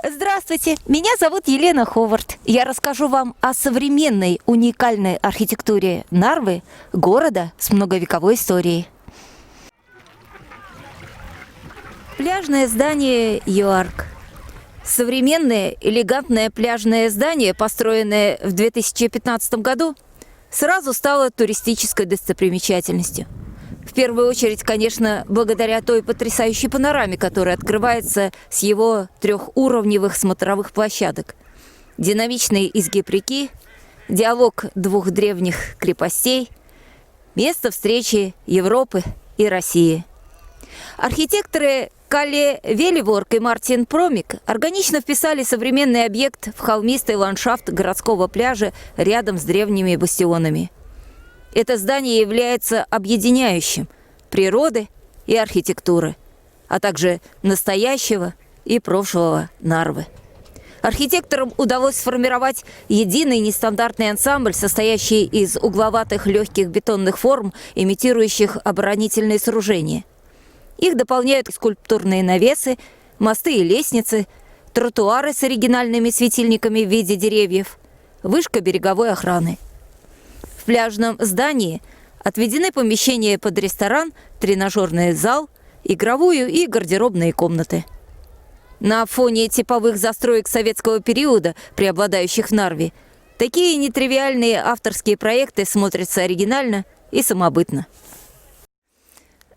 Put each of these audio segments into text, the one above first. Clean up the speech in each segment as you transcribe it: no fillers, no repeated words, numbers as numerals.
Здравствуйте, меня зовут Елена Ховард. Я расскажу вам о современной уникальной архитектуре Нарвы, города с многовековой историей. Пляжное здание ЮАРК. Современное элегантное пляжное здание, построенное в 2015 году, сразу стало туристической достопримечательностью. В первую очередь, конечно, благодаря той потрясающей панораме, которая открывается с его трехуровневых смотровых площадок. Динамичный изгиб реки, диалог двух древних крепостей, место встречи Европы и России. Архитекторы Калле Веливорг и Мартин Промик органично вписали современный объект в холмистый ландшафт городского пляжа рядом с древними бастионами. Это здание является объединяющим природы и архитектуры, а также настоящего и прошлого Нарвы. Архитекторам удалось сформировать единый нестандартный ансамбль, состоящий из угловатых легких бетонных форм, имитирующих оборонительные сооружения. Их дополняют скульптурные навесы, мосты и лестницы, тротуары с оригинальными светильниками в виде деревьев, вышка береговой охраны. В пляжном здании отведены помещения под ресторан, тренажерный зал, игровую и гардеробные комнаты. На фоне типовых застроек советского периода, преобладающих в Нарве, такие нетривиальные авторские проекты смотрятся оригинально и самобытно.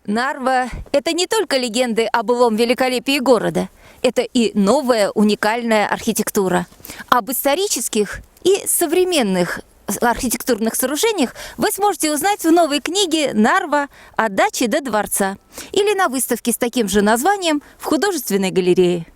Нарва – это не только легенды о былом великолепии города, это и новая уникальная архитектура. Об исторических и современных архитектурных сооружениях вы сможете узнать в новой книге «Нарва. От дачи до дворца» или на выставке с таким же названием в художественной галерее.